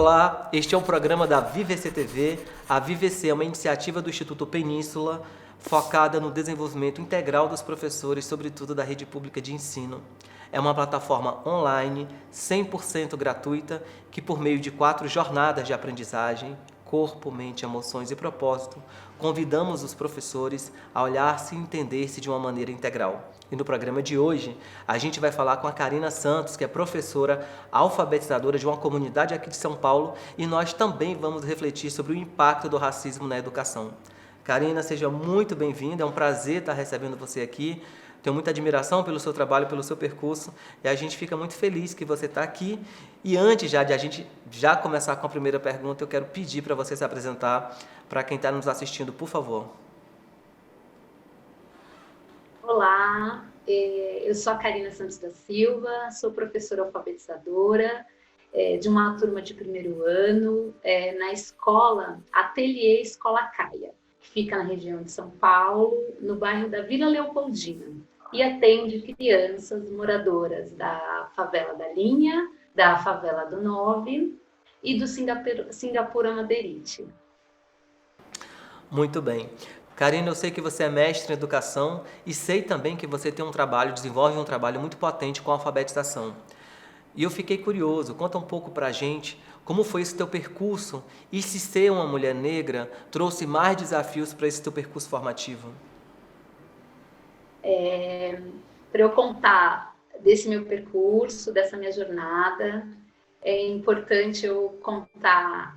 Olá, este é um programa da VVC TV. A VVC é uma iniciativa do Instituto Península focada no desenvolvimento integral dos professores, sobretudo da rede pública de ensino. É uma plataforma online, 100% gratuita, que por meio de 4 jornadas de aprendizagem, corpo, mente, emoções e propósito, convidamos os professores a olhar-se e entender-se de uma maneira integral. E no programa de hoje, a gente vai falar com a Karina Santos, que é professora alfabetizadora de uma comunidade aqui de São Paulo, e nós também vamos refletir sobre o impacto do racismo na educação. Karina, seja muito bem-vinda, é um prazer estar recebendo você aqui. Tenho muita admiração pelo seu trabalho, pelo seu percurso, e a gente fica muito feliz que você está aqui. E antes de a gente começar com a primeira pergunta, eu quero pedir para você se apresentar para quem está nos assistindo, por favor. Olá, eu sou a Karina Santos da Silva, sou professora alfabetizadora de uma turma de primeiro ano na escola Ateliê Escola Caia, que fica na região de São Paulo, no bairro da Vila Leopoldina, e atende crianças moradoras da favela da Linha, da favela do 9 e do Singapura Madeirite. Muito bem. Karina, eu sei que você é mestre em educação e sei também que você tem desenvolve um trabalho muito potente com a alfabetização. E eu fiquei curioso, conta um pouco pra gente como foi esse teu percurso e se ser uma mulher negra trouxe mais desafios para esse teu percurso formativo. Para eu contar desse meu percurso, dessa minha jornada, é importante eu contar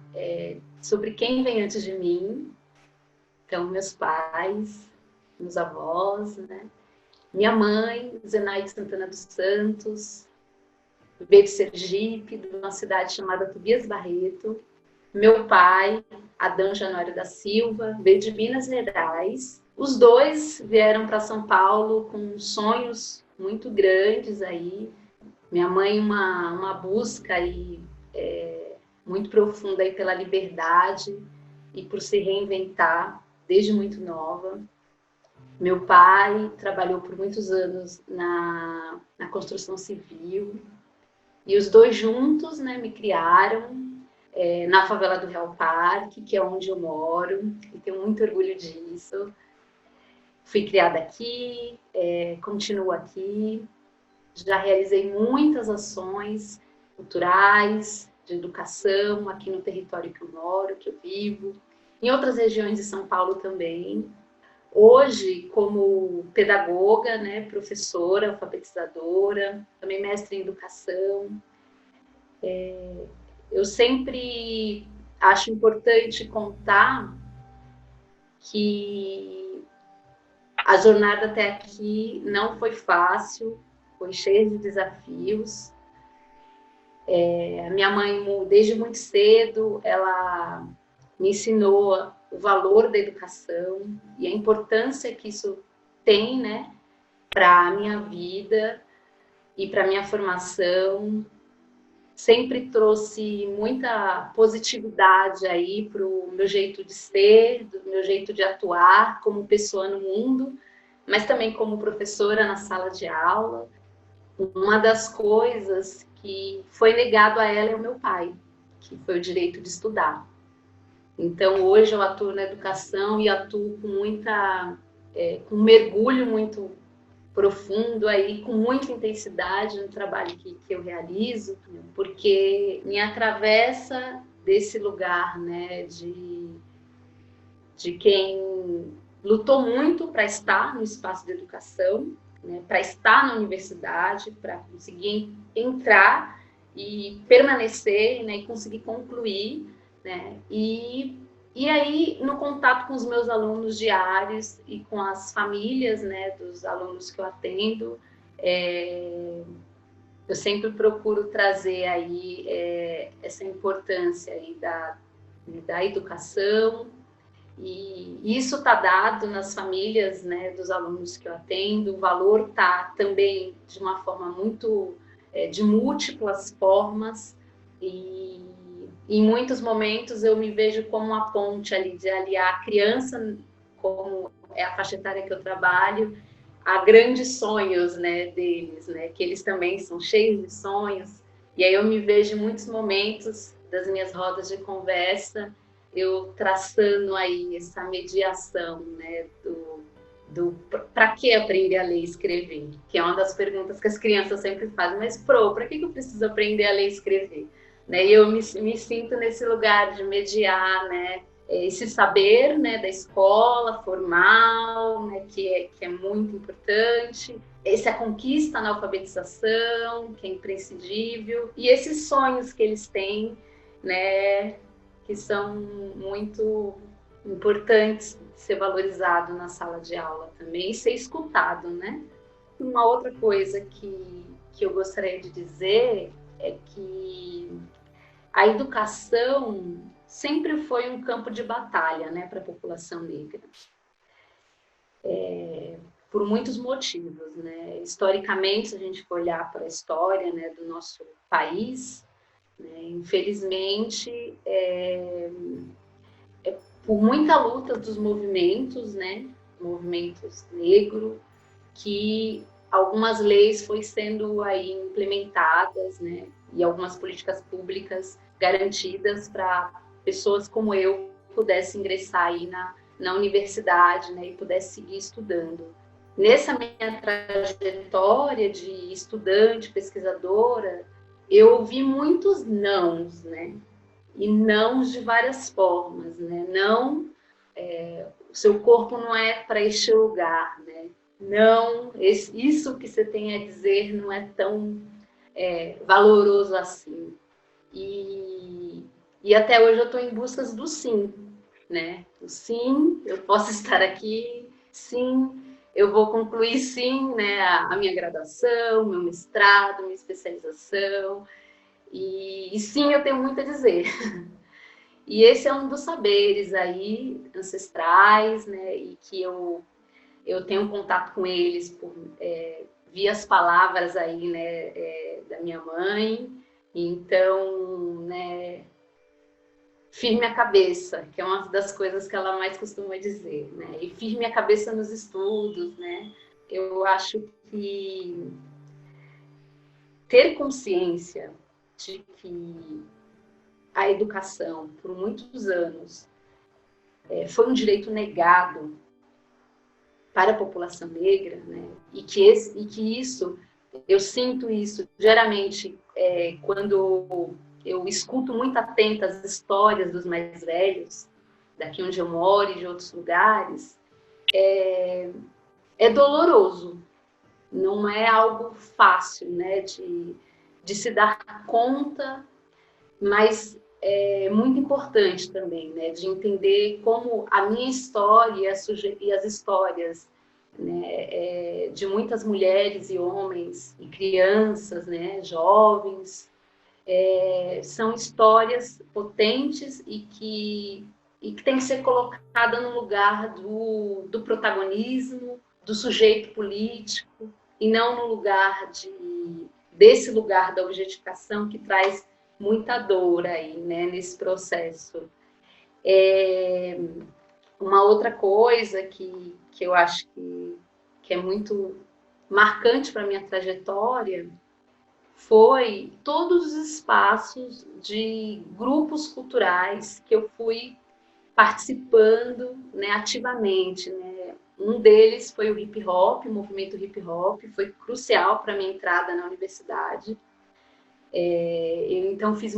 sobre quem vem antes de mim. Então, meus pais, meus avós, né? Minha mãe, Zenaide Santana dos Santos, veio de Sergipe, de uma cidade chamada Tobias Barreto. Meu pai, Adão Januário da Silva, veio de Minas Gerais. Os dois vieram para São Paulo com sonhos muito grandes aí. Minha mãe, uma busca aí, muito profunda aí pela liberdade e por se reinventar desde muito nova. Meu pai trabalhou por muitos anos na construção civil e os dois juntos, né, me criaram na favela do Real Parque, que é onde eu moro, e tenho muito orgulho disso. Fui criada aqui, continuo aqui, já realizei muitas ações culturais, de educação, aqui no território que eu moro, que eu vivo, em outras regiões de São Paulo também. Hoje, como pedagoga, né, professora, alfabetizadora, também mestre em educação, eu sempre acho importante contar que a jornada até aqui não foi fácil, foi cheia de desafios. A minha mãe, desde muito cedo, ela me ensinou o valor da educação e a importância que isso tem, né, para a minha vida e para a minha formação. Sempre trouxe muita positividade aí para o meu jeito de ser, do meu jeito de atuar como pessoa no mundo, mas também como professora na sala de aula. Uma das coisas que foi negado a ela é o meu pai, que foi o direito de estudar. Então, hoje eu atuo na educação e atuo com com um mergulho muito profundo aí, com muita intensidade no trabalho que eu realizo, porque me atravessa desse lugar, né, de quem lutou muito para estar no espaço de educação, né, para estar na universidade, para conseguir entrar e permanecer, né, e conseguir concluir, né, e aí, no contato com os meus alunos diários e com as famílias, né, dos alunos que eu atendo, eu sempre procuro trazer aí essa importância aí da educação, e isso está dado nas famílias, né, dos alunos que eu atendo. O valor está também de uma forma muito, de múltiplas formas, e em muitos momentos eu me vejo como uma ponte ali, de aliar a criança, como é a faixa etária que eu trabalho, a grandes sonhos, né, deles, né, que eles também são cheios de sonhos. E aí eu me vejo em muitos momentos das minhas rodas de conversa, eu traçando aí essa mediação, né, para que aprender a ler e escrever? Que é uma das perguntas que as crianças sempre fazem, mas para que eu preciso aprender a ler e escrever? Né? E eu me sinto nesse lugar de mediar, né, esse saber, né, da escola formal, né, que é muito importante, essa conquista na alfabetização, que é imprescindível, e esses sonhos que eles têm, né, que são muito importantes de ser valorizado na sala de aula também, e ser escutado, né? Uma outra coisa que eu gostaria de dizer é que a educação sempre foi um campo de batalha, né, para a população negra. Por muitos motivos, né? Historicamente, se a gente for olhar para a história, né, do nosso país, né, infelizmente, por muita luta dos movimentos, né, movimentos negros, que algumas leis foram sendo aí implementadas, né, e algumas políticas públicas garantidas para pessoas como eu pudessem ingressar aí na universidade, né, e pudesse seguir estudando. Nessa minha trajetória de estudante, pesquisadora, eu ouvi muitos nãos, né? E nãos de várias formas, né? Não, o seu corpo não é para este lugar, né? Não, isso que você tem a dizer não é tão valoroso assim. E até hoje eu estou em busca do sim, né? O sim, eu posso estar aqui, sim, eu vou concluir sim, né, a minha graduação, meu mestrado, minha especialização, e sim, eu tenho muito a dizer. E esse é um dos saberes aí ancestrais, né, e que eu tenho contato com eles por via as palavras aí, né, da minha mãe. Então, né, firme a cabeça, que é uma das coisas que ela mais costuma dizer, né? E firme a cabeça nos estudos, né? Eu acho que ter consciência de que a educação, por muitos anos, foi um direito negado para a população negra, né? E que isso, eu sinto isso diariamente quando eu escuto muito atenta as histórias dos mais velhos, daqui onde eu moro e de outros lugares, é doloroso, não é algo fácil, né, de se dar conta, mas é muito importante também, né, de entender como a minha história e as histórias, né, de muitas mulheres e homens e crianças, né, jovens, são histórias potentes e que tem que ser colocada no lugar do protagonismo, do sujeito político, e não no lugar desse lugar da objetificação que traz muita dor aí, né, nesse processo. Uma outra coisa que eu acho que é muito marcante para a minha trajetória foi todos os espaços de grupos culturais que eu fui participando, né, ativamente, né? Um deles foi o hip hop, o movimento hip hop, foi crucial para a minha entrada na universidade. Eu então fiz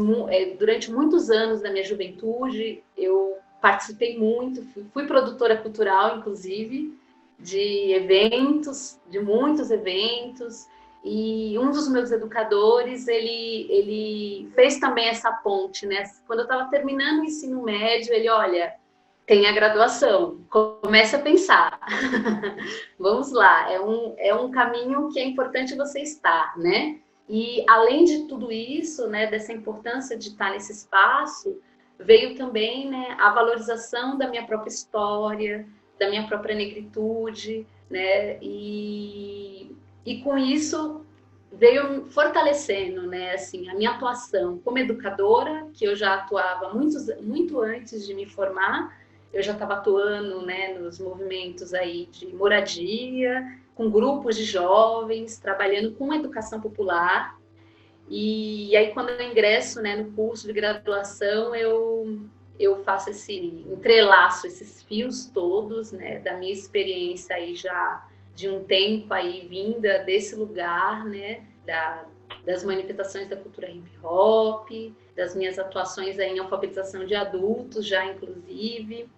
durante muitos anos da minha juventude, eu participei muito, fui produtora cultural, inclusive, de eventos, de muitos eventos. E um dos meus educadores, ele fez também essa ponte, né? Quando eu estava terminando o ensino médio, ele, olha, tem a graduação, comece a pensar. Vamos lá, é um caminho que é importante você estar, né? E além de tudo isso, né, dessa importância de estar nesse espaço, veio também, né, a valorização da minha própria história, da minha própria negritude, né? E com isso veio fortalecendo, né, assim, a minha atuação como educadora, que eu já atuava muito antes de me formar. Eu já estava atuando, né, nos movimentos aí de moradia, com grupos de jovens, trabalhando com educação popular. E aí, quando eu ingresso, né, no curso de graduação, eu faço esse entrelaço, esses fios todos, né, da minha experiência aí já de um tempo aí vinda desse lugar, né, das manifestações da cultura hip hop, das minhas atuações aí em alfabetização de adultos já, inclusive.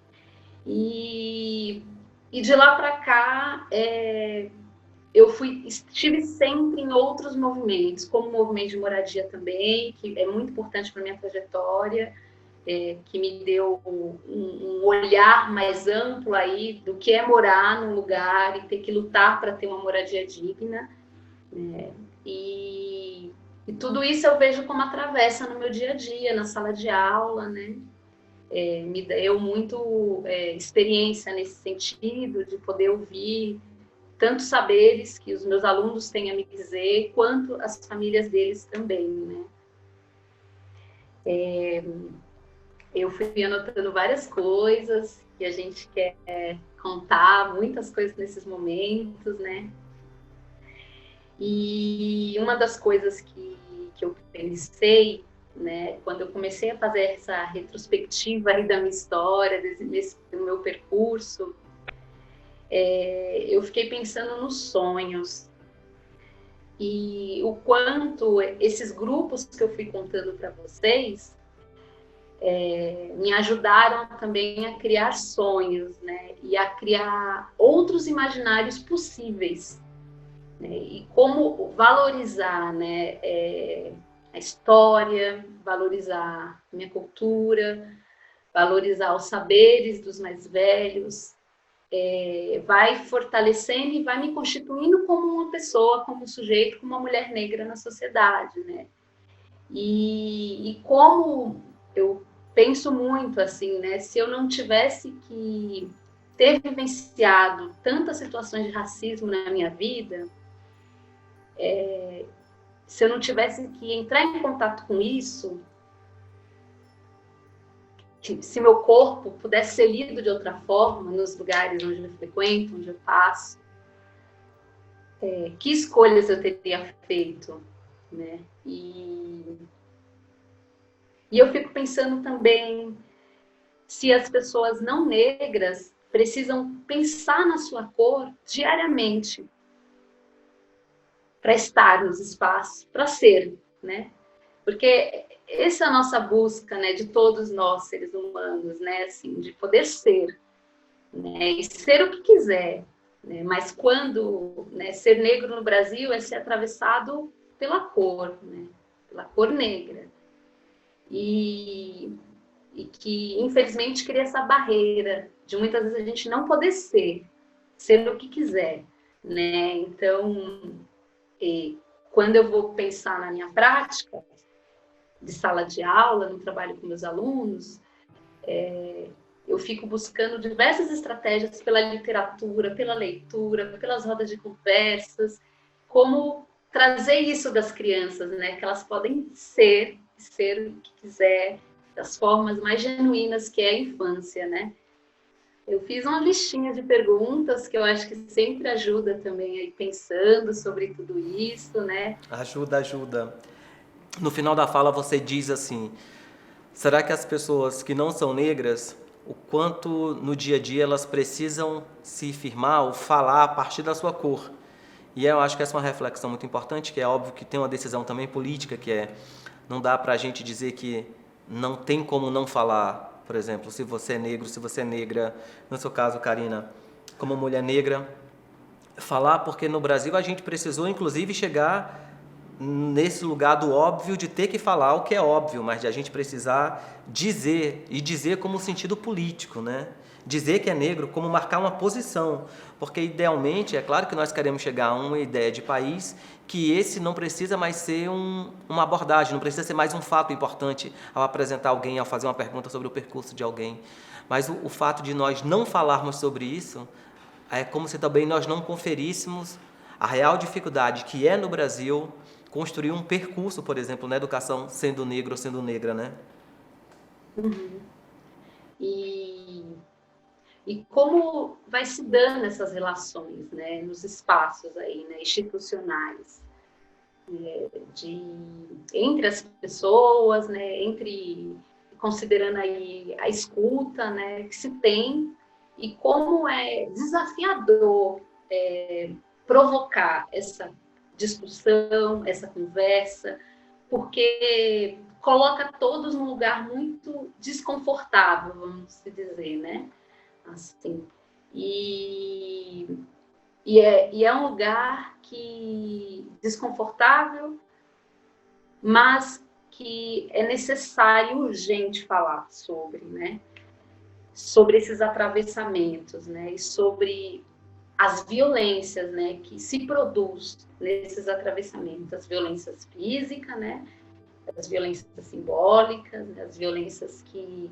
E de lá para cá, estive sempre em outros movimentos, como o movimento de moradia também, que é muito importante para minha trajetória, que me deu um olhar mais amplo aí do que é morar num lugar e ter que lutar para ter uma moradia digna, né? E tudo isso eu vejo como atravessa no meu dia a dia, na sala de aula, né? Me deu muito experiência nesse sentido, de poder ouvir tantos saberes que os meus alunos têm a me dizer, quanto as famílias deles também, né? Eu fui anotando várias coisas que a gente quer contar, muitas coisas nesses momentos, né? E uma das coisas que eu pensei, né, quando eu comecei a fazer essa retrospectiva aí da minha história, do meu percurso, eu fiquei pensando nos sonhos e o quanto esses grupos que eu fui contando para vocês me ajudaram também a criar sonhos, né, e a criar outros imaginários possíveis, né, e como valorizar, né, a história, valorizar a minha cultura, valorizar os saberes dos mais velhos, vai fortalecendo e vai me constituindo como uma pessoa, como um sujeito, como uma mulher negra na sociedade, né? E como eu penso muito assim, né? Se eu não tivesse que ter vivenciado tantas situações de racismo na minha vida, se eu não tivesse que entrar em contato com isso, se meu corpo pudesse ser lido de outra forma nos lugares onde eu frequento, onde eu passo, que escolhas eu teria feito, né? E eu fico pensando também se as pessoas não negras precisam pensar na sua cor diariamente para estar nos espaços, para ser, né? Porque essa é a nossa busca, né, de todos nós seres humanos, né, assim, de poder ser, né, e ser o que quiser, né? Mas quando, né, ser negro no Brasil é ser atravessado pela cor, né, pela cor negra, e, e que infelizmente cria essa barreira de muitas vezes a gente não poder ser o que quiser, né? Então, quando eu vou pensar na minha prática de sala de aula, no trabalho com meus alunos, eu fico buscando diversas estratégias pela literatura, pela leitura, pelas rodas de conversas, como trazer isso das crianças, né? Que elas podem ser o que quiser, das formas mais genuínas que é a infância, né? Eu fiz uma listinha de perguntas que eu acho que sempre ajuda também aí pensando sobre tudo isso, né? Ajuda, ajuda. No final da fala você diz assim: será que as pessoas que não são negras, o quanto no dia a dia elas precisam se firmar ou falar a partir da sua cor? E eu acho que essa é uma reflexão muito importante, que é óbvio que tem uma decisão também política, que é, não dá para a gente dizer que não tem como não falar, por exemplo, se você é negro, se você é negra, no seu caso, Karina, como mulher negra, falar, porque no Brasil a gente precisou, inclusive, chegar nesse lugar do óbvio de ter que falar o que é óbvio, mas de a gente precisar dizer, e dizer como sentido político, né? Dizer que é negro como marcar uma posição, porque idealmente, é claro que nós queremos chegar a uma ideia de país que esse não precisa mais ser uma abordagem, não precisa ser mais um fato importante ao apresentar alguém, ao fazer uma pergunta sobre o percurso de alguém, mas o fato de nós não falarmos sobre isso é como se também nós não conferíssemos a real dificuldade que é no Brasil construir um percurso, por exemplo, na educação, sendo negro ou sendo negra, né? Uhum. E como vai se dando essas relações, né, nos espaços aí, né, institucionais. entre as pessoas, né, considerando aí a escuta, né, que se tem, e como é desafiador provocar essa discussão, essa conversa, porque coloca todos num lugar muito desconfortável, vamos dizer, né? Assim, e é um lugar desconfortável, mas que é necessário, urgente falar sobre, né? Sobre esses atravessamentos, né? E sobre as violências, né? Que se produz nesses atravessamentos, as violências físicas, né? As violências simbólicas, né? As violências que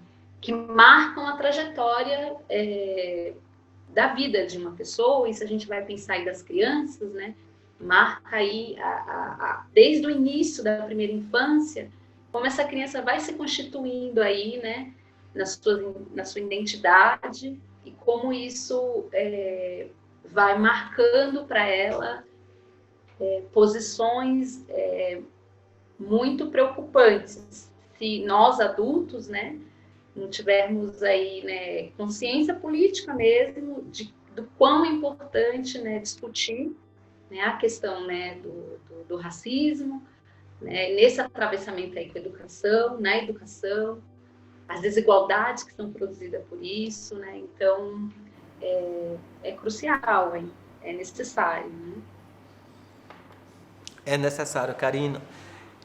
marcam a trajetória da vida de uma pessoa. E se a gente vai pensar aí das crianças, né? Marca aí, desde o início da primeira infância, como essa criança vai se constituindo aí, né, na sua identidade, e como isso vai marcando para ela posições muito preocupantes. Se nós adultos, né, não tivermos aí, né, consciência política mesmo do quão é importante, né, discutir, né, a questão, né, do racismo, né, nesse atravessamento aí com a educação, na educação, as desigualdades que são produzidas por isso, né, então é crucial, hein? É necessário, né? É necessário, Karina.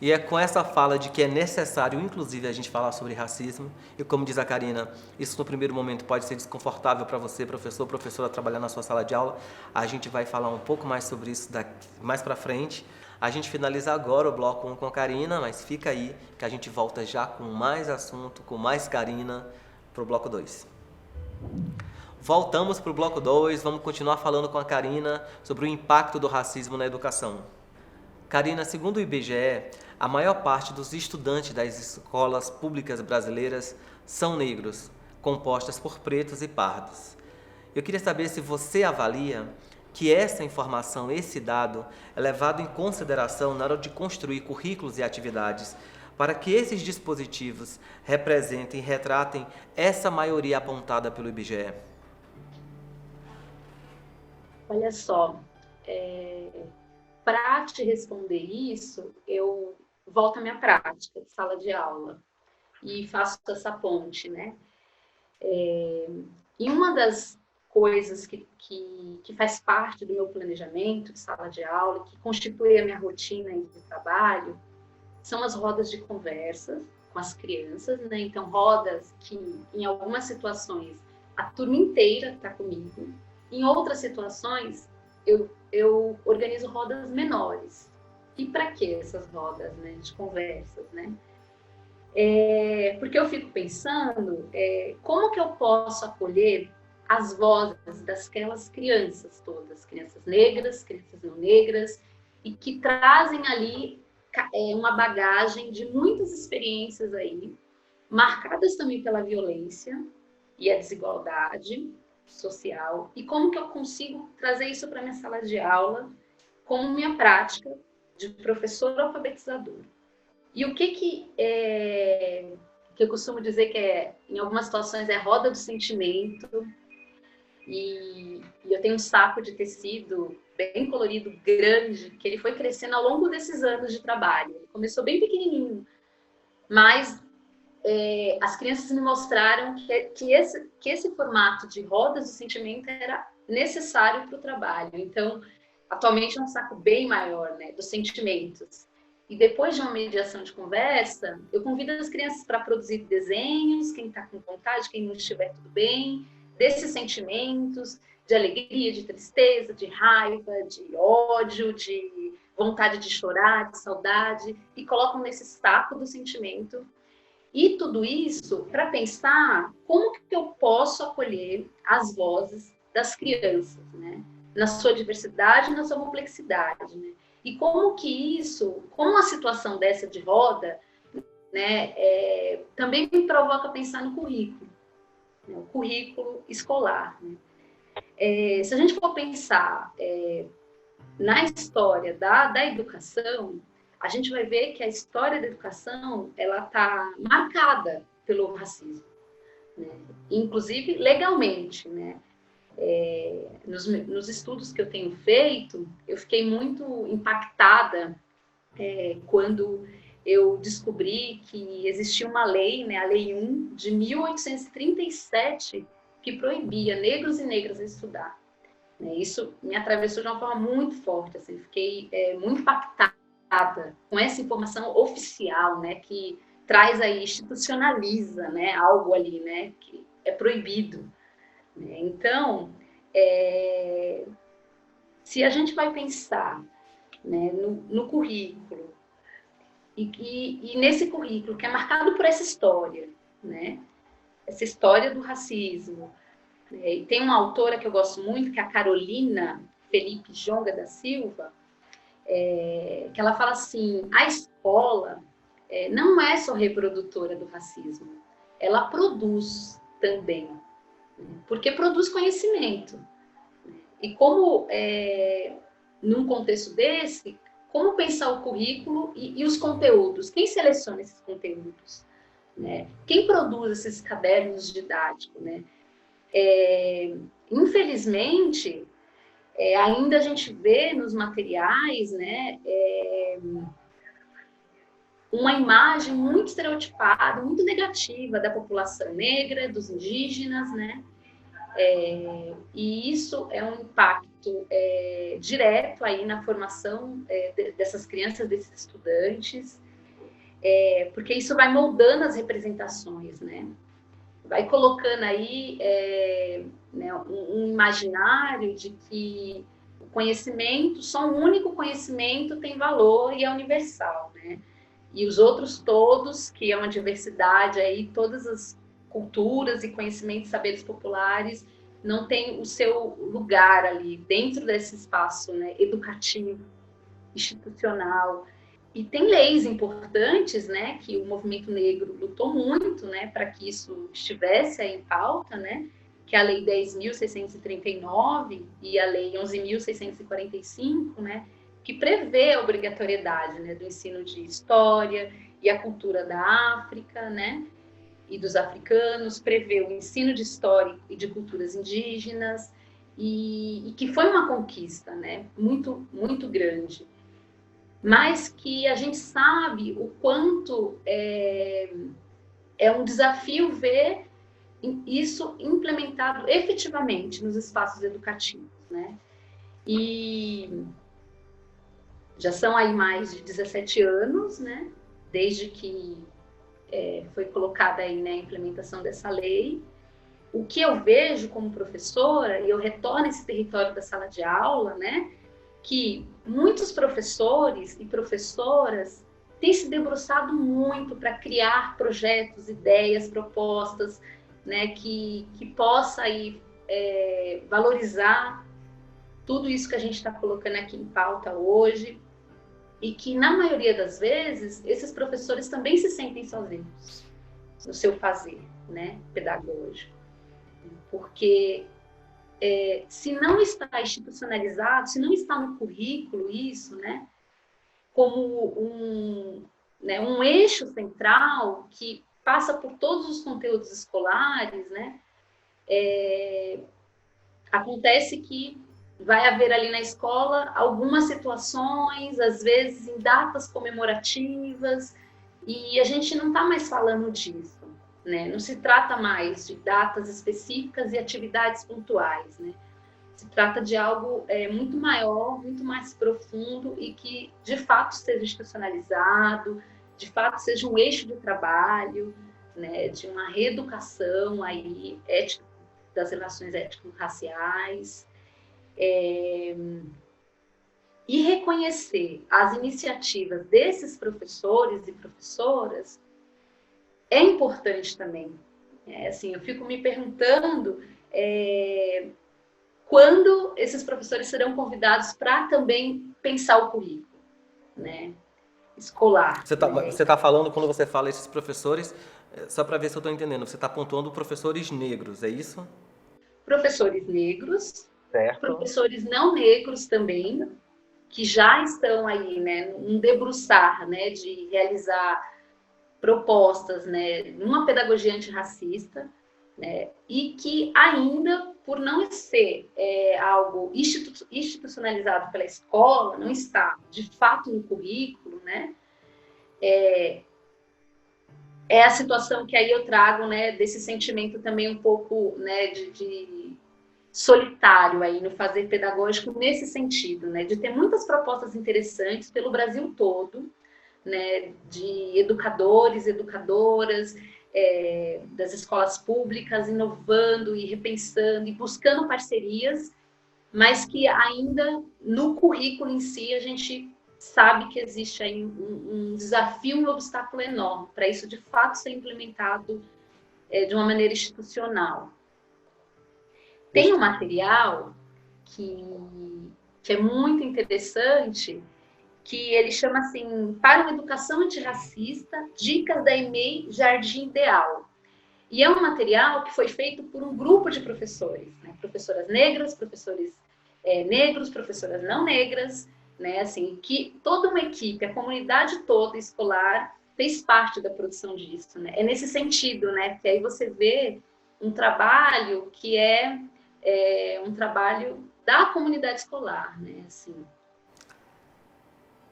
E é com essa fala de que é necessário, inclusive, a gente falar sobre racismo. E como diz a Karina, isso no primeiro momento pode ser desconfortável para você, professor, professora, trabalhar na sua sala de aula. A gente vai falar um pouco mais sobre isso mais para frente. A gente finaliza agora o bloco 1 com a Karina, mas fica aí que a gente volta já com mais assunto, com mais Karina, para o bloco 2. Voltamos para o bloco 2, vamos continuar falando com a Karina sobre o impacto do racismo na educação. Karina, segundo o IBGE, a maior parte dos estudantes das escolas públicas brasileiras são negros, compostas por pretos e pardos. Eu queria saber se você avalia que essa informação, esse dado, é levado em consideração na hora de construir currículos e atividades para que esses dispositivos representem e retratem essa maioria apontada pelo IBGE. Olha só, para te responder isso, eu volto à minha prática de sala de aula e faço essa ponte, né? E uma das coisas que faz parte do meu planejamento de sala de aula, que constitui a minha rotina de trabalho, são as rodas de conversa com as crianças, né? Então, rodas que, em algumas situações, a turma inteira está comigo. Em outras situações, eu organizo rodas menores. E para que essas rodas, né, de conversas, né? Porque eu fico pensando como que eu posso acolher as vozes daquelas crianças todas, crianças negras, crianças não negras, e que trazem ali uma bagagem de muitas experiências aí, marcadas também pela violência e a desigualdade social, e como que eu consigo trazer isso para minha sala de aula como minha prática de professor alfabetizador. E o que eu costumo dizer que em algumas situações é roda do sentimento, e eu tenho um saco de tecido bem colorido, grande, que ele foi crescendo ao longo desses anos de trabalho. Ele começou bem pequenininho, mas as crianças me mostraram que esse formato de rodas do sentimento era necessário para o trabalho. Então, atualmente é um saco bem maior, né, dos sentimentos. E depois de uma mediação de conversa, eu convido as crianças para produzir desenhos, quem está com vontade, quem não estiver tudo bem, desses sentimentos, de alegria, de tristeza, de raiva, de ódio, de vontade de chorar, de saudade, e colocam nesse saco do sentimento. E tudo isso para pensar como que eu posso acolher as vozes das crianças, né? Na sua diversidade, na sua complexidade, né? E como que isso, como a situação dessa de roda, né, também me provoca pensar no currículo, né, o currículo escolar. Né? Se a gente for pensar na história da educação, a gente vai ver que a história da educação ela está marcada pelo racismo, né? Inclusive legalmente, né? Nos estudos que eu tenho feito, eu fiquei muito impactada quando eu descobri que existia uma lei, né, a Lei 1 de 1837, que proibia negros e negras de estudar. Isso me atravessou de uma forma muito forte, assim, fiquei muito impactada com essa informação oficial, né, que traz aí, institucionaliza, né, algo ali, né, que é proibido. Né? Então, se a gente vai pensar, né, no currículo, e nesse currículo que é marcado por essa história, né, essa história do racismo, e tem uma autora que eu gosto muito, que é a Carolina Felipe Jonga da Silva, que ela fala assim, a escola não é só reprodutora do racismo, ela produz também, porque produz conhecimento. E como, num contexto desse, como pensar o currículo e os conteúdos? Quem seleciona esses conteúdos? Né? Quem produz esses cadernos didáticos? Né? Infelizmente, ainda a gente vê nos materiais, né, uma imagem muito estereotipada, muito negativa da população negra, dos indígenas, né? E isso é um impacto direto aí na formação dessas crianças, desses estudantes, porque isso vai moldando as representações, né? Vai colocando aí né, um imaginário de que o conhecimento, só um único conhecimento tem valor e é universal, né? E os outros todos, que é uma diversidade aí, todas as culturas e conhecimentos, saberes populares, não tem o seu lugar ali dentro desse espaço, né, educativo, institucional. E tem leis importantes, né, que o movimento negro lutou muito, né, para que isso estivesse aí em pauta, né, que é a Lei 10.639 e a Lei 11.645, né, que prevê a obrigatoriedade, né, do ensino de história e a cultura da África, né, e dos africanos, prevê o ensino de história e de culturas indígenas, e que foi uma conquista, né, muito, muito grande. Mas que a gente sabe o quanto é um desafio ver isso implementado efetivamente nos espaços educativos, né? E já são aí mais de 17 anos, né? Desde que foi colocada aí, né, a implementação dessa lei. O que eu vejo como professora, e eu retorno a esse território da sala de aula, né? Que muitos professores e professoras têm se debruçado muito para criar projetos, ideias, propostas, né, que possa aí, valorizar tudo isso que a gente está colocando aqui em pauta hoje, e que, na maioria das vezes, esses professores também se sentem sozinhos no seu fazer, né, pedagógico. Porque se não está institucionalizado, se não está no currículo isso, né, como um eixo central que passa por todos os conteúdos escolares, né, acontece que vai haver ali na escola algumas situações, às vezes em datas comemorativas, e a gente não está mais falando disso. Né? Não se trata mais de datas específicas e atividades pontuais, né? Se trata de algo muito maior, muito mais profundo e que, de fato, seja institucionalizado, de fato, seja um eixo de trabalho, né? De uma reeducação aí, ética, das relações étnico-raciais, e reconhecer as iniciativas desses professores e professoras é importante também. Assim, eu fico me perguntando quando esses professores serão convidados para também pensar o currículo, né, escolar. Você tá falando, quando você fala esses professores, só para ver se eu estou entendendo, você está pontuando professores negros, é isso? Professores negros, Certo. professores não negros também, que já estão aí, né, um debruçar, né, de realizar propostas, né, numa pedagogia antirracista, né, e que ainda, por não ser algo institucionalizado pela escola, não está, de fato, no currículo, né, é a situação que aí eu trago, né, desse sentimento também um pouco, né, de solitário aí no fazer pedagógico nesse sentido, né, de ter muitas propostas interessantes pelo Brasil todo, né, de educadores, educadoras, das escolas públicas, inovando e repensando e buscando parcerias, mas que ainda no currículo em si a gente sabe que existe aí um desafio, um obstáculo enorme para isso de fato ser implementado de uma maneira institucional. Tem um material que é muito interessante, que ele chama assim, para uma educação antirracista, dicas da EMEI Jardim Ideal. E é um material que foi feito por um grupo de professores, né? Professoras negras, professores negros, professoras não negras, né? Assim, que toda uma equipe, a comunidade toda escolar fez parte da produção disso, né? É nesse sentido, né? Porque aí você vê um trabalho que é um trabalho da comunidade escolar, né? Assim,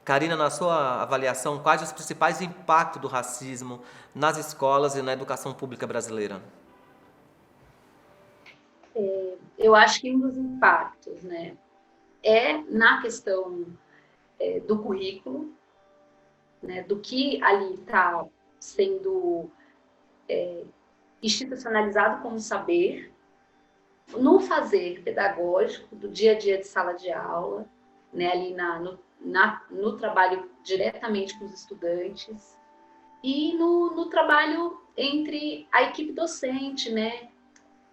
Karina, na sua avaliação, quais os principais impactos do racismo nas escolas e na educação pública brasileira? eu acho que um dos impactos, né, é na questão do currículo, né, do que ali está sendo institucionalizado como saber, no fazer pedagógico do dia a dia de sala de aula, né, ali no trabalho diretamente com os estudantes e no trabalho entre a equipe docente, né,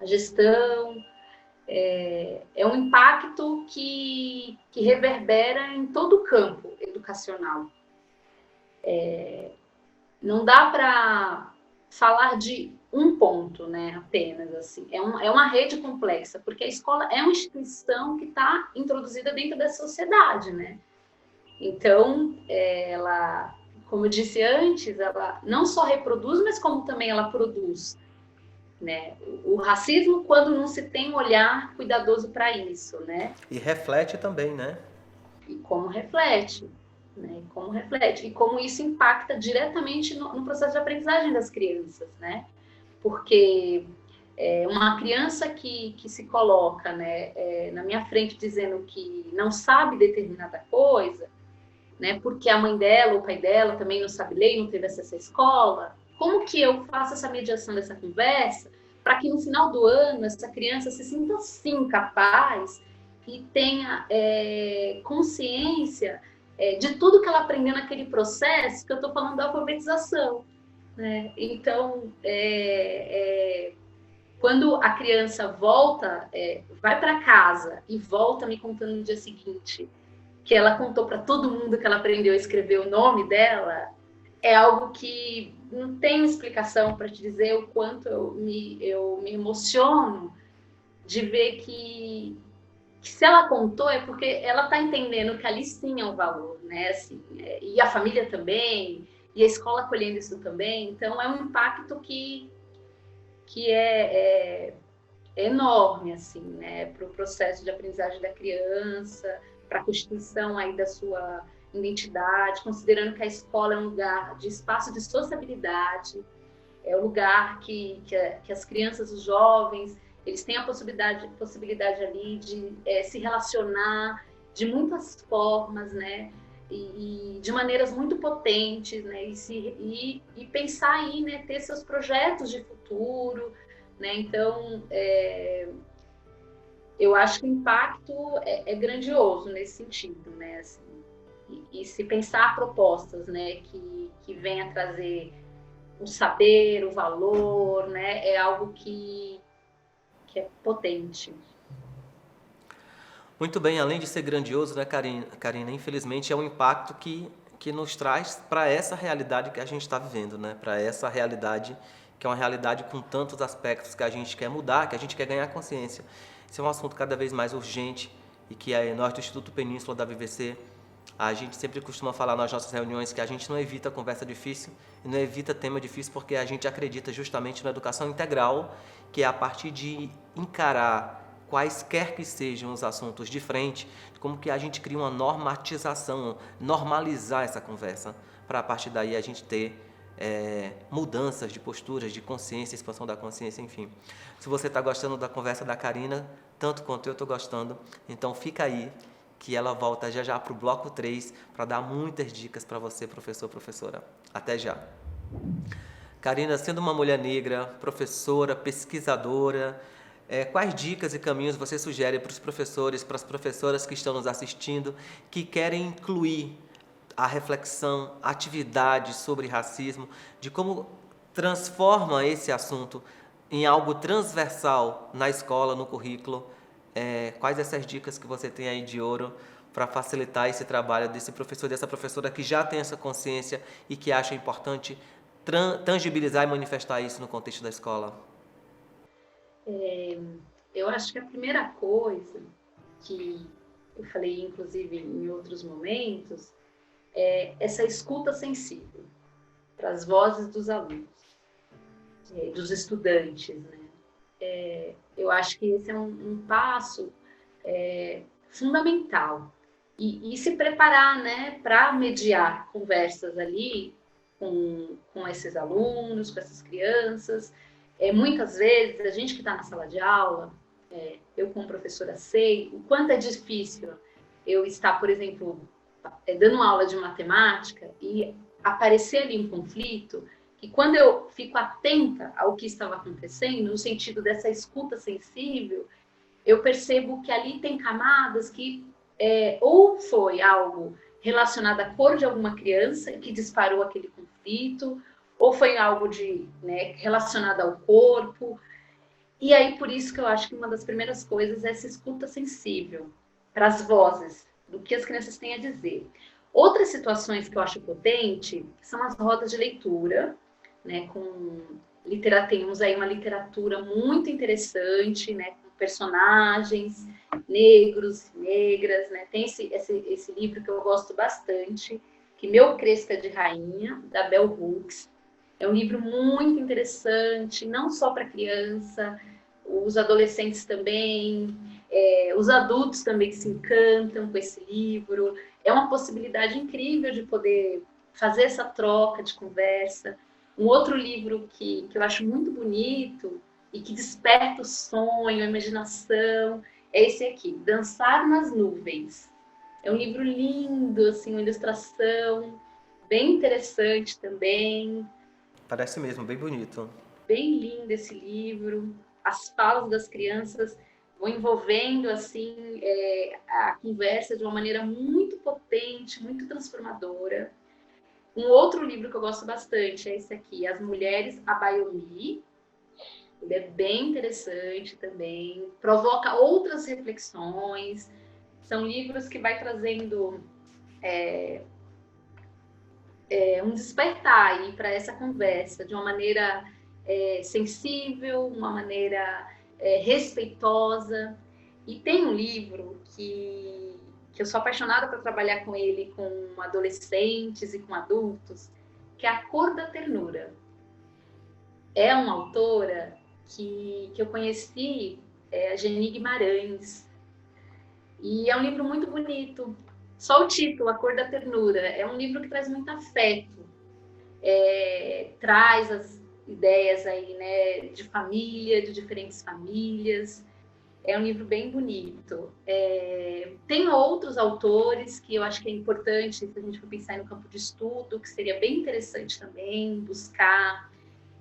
a gestão. É um impacto que reverbera em todo o campo educacional. Não dá para falar de um ponto, né, apenas. Assim. É uma rede complexa, porque a escola é uma instituição que está introduzida dentro da sociedade. Né? Então, ela, como eu disse antes, ela não só reproduz, mas como também ela produz. Né? O racismo quando não se tem um olhar cuidadoso para isso, né? E reflete também, né? E como reflete, né? Como reflete e como isso impacta diretamente no processo de aprendizagem das crianças, né? Porque uma criança que se coloca, né, na minha frente dizendo que não sabe determinada coisa, né? Porque a mãe dela ou o pai dela também não sabe ler, não teve acesso à escola. Como que eu faço essa mediação dessa conversa para que no final do ano essa criança se sinta sim capaz e tenha consciência de tudo que ela aprendeu naquele processo que eu estou falando da alfabetização, né? Então, quando a criança volta, vai para casa e volta me contando no dia seguinte que ela contou para todo mundo que ela aprendeu a escrever o nome dela, é algo que não tem explicação para te dizer o quanto eu me emociono de ver que se ela contou é porque ela está entendendo que ali sim é um valor, né? Assim, e a família também, e a escola acolhendo isso também. Então, é um impacto que é enorme, assim, né? Para o processo de aprendizagem da criança, para a constituição aí da sua identidade, considerando que a escola é um lugar de espaço de sociabilidade, é um lugar que as crianças, os jovens, eles têm a possibilidade ali de se relacionar de muitas formas, né? E de maneiras muito potentes, né? E pensar aí, né? Ter seus projetos de futuro, né? Então, eu acho que o impacto é grandioso nesse sentido, né? Assim, e se pensar propostas, né, que venha trazer o saber, o valor, né, é algo que é potente. Muito bem, além de ser grandioso, né, Karina, infelizmente é um impacto que nos traz para essa realidade que a gente está vivendo, né? Para essa realidade que é uma realidade com tantos aspectos que a gente quer mudar, que a gente quer ganhar consciência. Esse é um assunto cada vez mais urgente e que nós do Instituto Península da VVC A gente sempre costuma falar nas nossas reuniões que a gente não evita conversa difícil e não evita tema difícil porque a gente acredita justamente na educação integral, que é a partir de encarar quaisquer que sejam os assuntos de frente, como que a gente cria uma normatização, normalizar essa conversa, para a partir daí a gente ter mudanças de posturas, de consciência, expansão da consciência, enfim. Se você está gostando da conversa da Karina, tanto quanto eu estou gostando, então fica aí, que ela volta já já para o bloco 3 para dar muitas dicas para você, professor, professora. Até já. Karina, sendo uma mulher negra, professora, pesquisadora, quais dicas e caminhos você sugere para os professores, para as professoras que estão nos assistindo, que querem incluir a reflexão, a atividade sobre racismo, de como transforma esse assunto em algo transversal na escola, no currículo? Quais essas dicas que você tem aí de ouro para facilitar esse trabalho desse professor, dessa professora que já tem essa consciência e que acha importante tangibilizar e manifestar isso no contexto da escola? Eu acho que a primeira coisa que eu falei, inclusive, em outros momentos, é essa escuta sensível para as vozes dos alunos, dos estudantes, né? Eu acho que esse é um passo fundamental. E se preparar, né, para mediar conversas ali com esses alunos, com essas crianças. Muitas vezes, a gente que está na sala de aula, eu como professora sei o quanto é difícil eu estar, por exemplo, dando uma aula de matemática e aparecer ali um conflito, que quando eu fico atenta ao que estava acontecendo, no sentido dessa escuta sensível, eu percebo que ali tem camadas que ou foi algo relacionado à cor de alguma criança que disparou aquele conflito, ou foi algo relacionado ao corpo. E aí, por isso que eu acho que uma das primeiras coisas é essa escuta sensível para as vozes, do que as crianças têm a dizer. Outras situações que eu acho potente são as rodas de leitura, né, temos aí uma literatura muito interessante, né, com personagens negros, negras, né? Tem esse livro que eu gosto bastante, que Meu Cresca de Rainha, da Bell Hooks. É um livro muito interessante, não só para criança, os adolescentes também, os adultos também que se encantam com esse livro. É uma possibilidade incrível de poder fazer essa troca de conversa. Um outro livro que eu acho muito bonito e que desperta o sonho, a imaginação, é esse aqui, Dançar nas Nuvens. É um livro lindo, assim, uma ilustração bem interessante também. Parece mesmo, bem bonito. Bem lindo esse livro. As falas das crianças vão envolvendo assim a conversa de uma maneira muito potente, muito transformadora. Um outro livro que eu gosto bastante é esse aqui, As Mulheres Abayomi. Ele é bem interessante também, provoca outras reflexões. São livros que vai trazendo um despertar aí para essa conversa de uma maneira sensível, uma maneira respeitosa. E tem um livro que eu sou apaixonada por trabalhar com ele, com adolescentes e com adultos, que é A Cor da Ternura. É uma autora que eu conheci, a Geni Guimarães, e é um livro muito bonito. Só o título, A Cor da Ternura, é um livro que traz muito afeto, traz as ideias aí, né, de família, de diferentes famílias. É um livro bem bonito. Tem outros autores que eu acho que é importante, se a gente for pensar no campo de estudo, que seria bem interessante também buscar,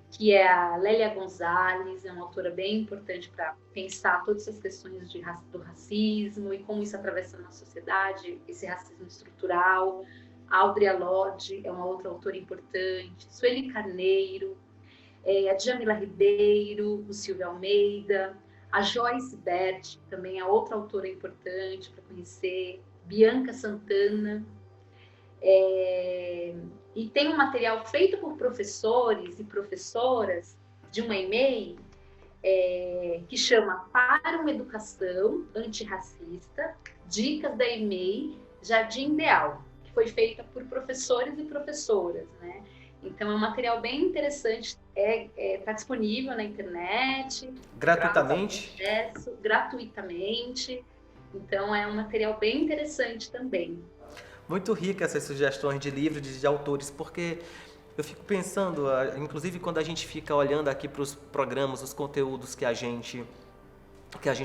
que é a Lélia Gonzalez, é uma autora bem importante para pensar todas essas questões do racismo e como isso atravessa a nossa sociedade, esse racismo estrutural. A Audre Lorde é uma outra autora importante, Sueli Carneiro, a Djamila Ribeiro, o Silvio Almeida, a Joyce Bert, também é outra autora importante para conhecer, Bianca Santana. E tem um material feito por professores e professoras de uma EMEI que chama Para uma Educação Antirracista, Dicas da EMEI, Jardim Ideal, que foi feita por professores e professoras, né? Então, é um material bem interessante, está disponível na internet, Gratuitamente? acesso gratuitamente. Então, é um material bem interessante também. Muito rica essas sugestões de livros, de autores, porque eu fico pensando, inclusive quando a gente fica olhando aqui para os programas, os conteúdos que a gente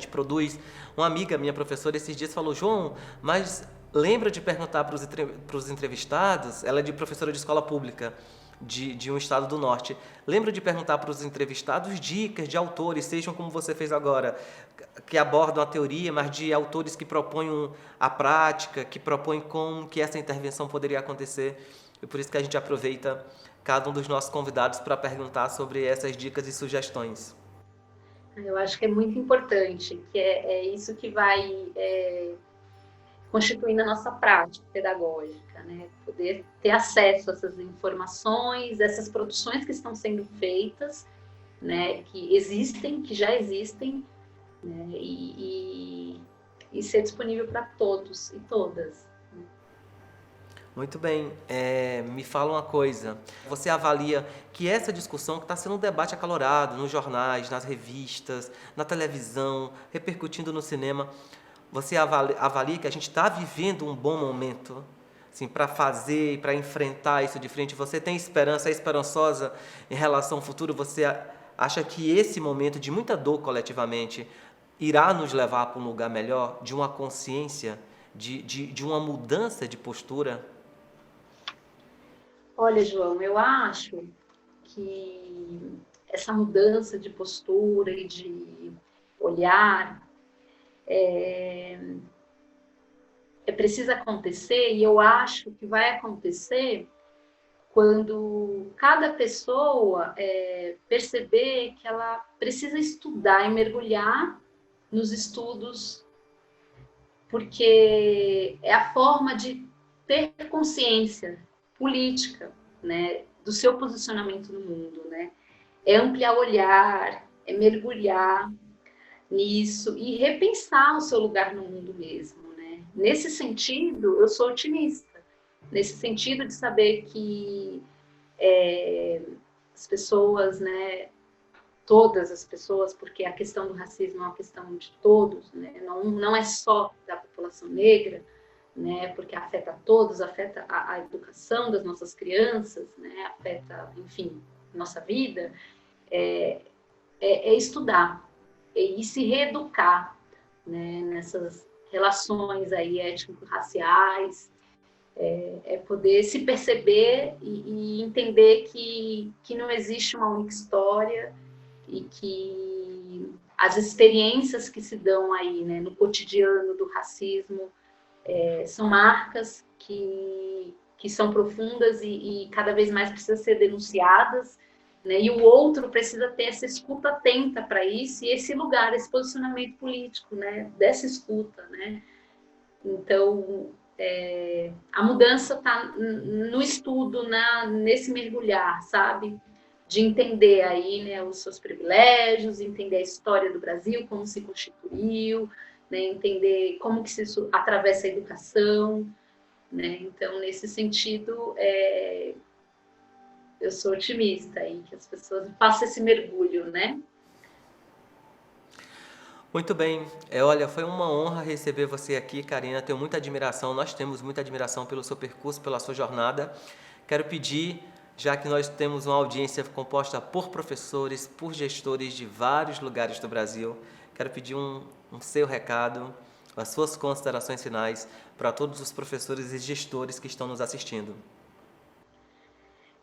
produz, uma amiga minha, professora, esses dias falou: João, mas lembra de perguntar para os entrevistados, ela é de professora de escola pública, de um estado do norte, lembra de perguntar para os entrevistados dicas de autores, sejam como você fez agora, que abordam a teoria, mas de autores que propõem a prática, que propõem como que essa intervenção poderia acontecer. E por isso que a gente aproveita cada um dos nossos convidados para perguntar sobre essas dicas e sugestões. Eu acho que é muito importante, que é isso que vai constituindo a nossa prática pedagógica, né? Poder ter acesso a essas informações, essas produções que estão sendo feitas, né? Que existem, que já existem, né? E ser disponível para todos e todas. Muito bem. Me fala uma coisa. Você avalia que essa discussão que está sendo um debate acalorado nos jornais, nas revistas, na televisão, repercutindo no cinema, você avalia que a gente está vivendo um bom momento, assim, para fazer e para enfrentar isso de frente? Você tem esperança, é esperançosa em relação ao futuro? Você acha que esse momento de muita dor coletivamente irá nos levar para um lugar melhor, de uma consciência, de uma mudança de postura? Olha, João, eu acho que essa mudança de postura e de olhar precisa acontecer, e eu acho que vai acontecer quando cada pessoa perceber que ela precisa estudar e mergulhar nos estudos, porque é a forma de ter consciência política, né, do seu posicionamento no mundo, né? É ampliar o olhar, é mergulhar nisso e repensar o seu lugar no mundo mesmo, né? Nesse sentido, eu sou otimista, nesse sentido de saber que as pessoas, né, todas as pessoas, porque a questão do racismo é uma questão de todos, né? Não é só da população negra, né? Porque afeta todos, afeta a educação das nossas crianças, né? Afeta, enfim, nossa vida, é estudar e se reeducar, né? Nessas relações aí étnico-raciais, poder se perceber e entender que não existe uma única história e que as experiências que se dão aí, né, no cotidiano do racismo são marcas que são profundas e cada vez mais precisam ser denunciadas, né, e o outro precisa ter essa escuta atenta para isso e esse lugar, esse posicionamento político, né, dessa escuta, né. Então, a mudança está no estudo, nesse mergulhar, sabe? De entender aí, né, os seus privilégios, entender a história do Brasil, como se constituiu, né, entender como que isso atravessa a educação, né? Então, nesse sentido, eu sou otimista aí, que as pessoas façam esse mergulho, né? Muito bem. Olha, foi uma honra receber você aqui, Karina. Tenho muita admiração, nós temos muita admiração pelo seu percurso, pela sua jornada. Quero pedir, já que nós temos uma audiência composta por professores, por gestores de vários lugares do Brasil, quero pedir um seu recado, as suas considerações finais para todos os professores e gestores que estão nos assistindo.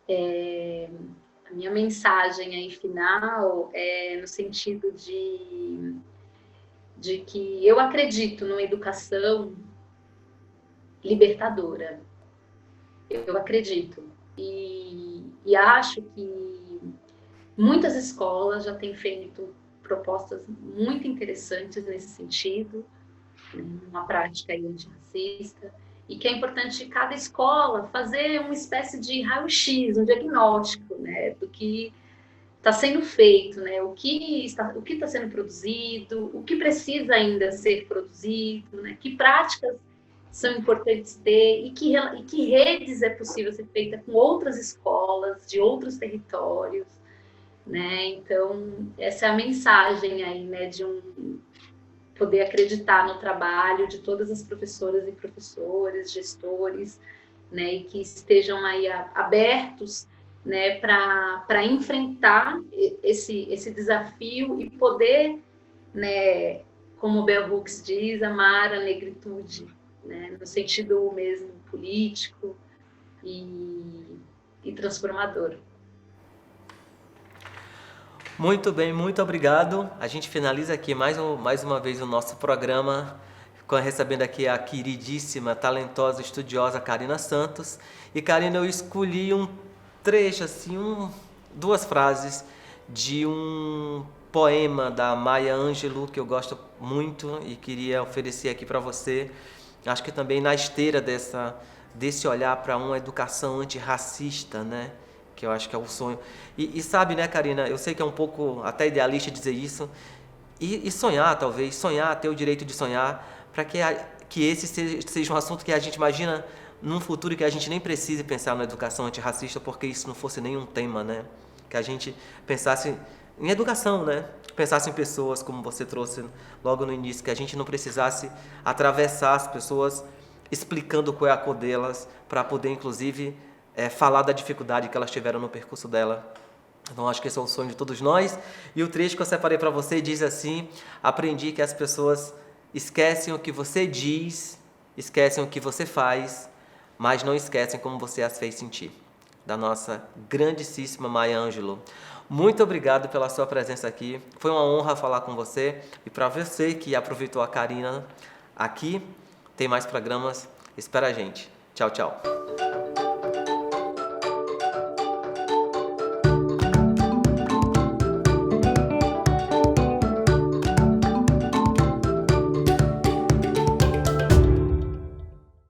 A minha mensagem aí final é no sentido de que eu acredito numa educação libertadora. Eu acredito. E acho que muitas escolas já têm feito propostas muito interessantes nesse sentido, uma prática antirracista, e que é importante cada escola fazer uma espécie de raio-x, um diagnóstico, né, do que está sendo feito, né, o que está sendo produzido, o que precisa ainda ser produzido, né, que práticas são importantes ter e que redes é possível ser feita com outras escolas de outros territórios, né? Então, essa é a mensagem aí, né, de poder acreditar no trabalho de todas as professoras e professores, gestores, né, e que estejam aí abertos, né, para enfrentar esse desafio e poder, né, como o Bell Hooks diz, amar a negritude, né, no sentido mesmo político e transformador. Muito bem, muito obrigado. A gente finaliza aqui mais uma vez o nosso programa, recebendo aqui a queridíssima, talentosa, estudiosa Karina Santos. E Karina, eu escolhi um trecho, assim, duas frases de um poema da Maya Angelou que eu gosto muito e queria oferecer aqui para você. Acho que também na esteira desse olhar para uma educação antirracista, né? Que eu acho que é o sonho. E sabe, né, Karina, eu sei que é um pouco até idealista dizer isso, e sonhar, talvez, sonhar, ter o direito de sonhar, para que esse seja um assunto que a gente imagina num futuro que a gente nem precise pensar na educação antirracista, porque isso não fosse nenhum tema, né? Que a gente pensasse em educação, né? Pensasse em pessoas, como você trouxe logo no início, que a gente não precisasse atravessar as pessoas explicando qual é a cor delas, para poder, inclusive, falar da dificuldade que elas tiveram no percurso dela. Então, acho que esse é o sonho de todos nós. E o trecho que eu separei para você diz assim: aprendi que as pessoas esquecem o que você diz, esquecem o que você faz, mas não esquecem como você as fez sentir. Da nossa grandíssima Maya Angelou. Muito obrigado pela sua presença aqui. Foi uma honra falar com você. E para você que aproveitou a Karina aqui, tem mais programas. Espera a gente. Tchau, tchau.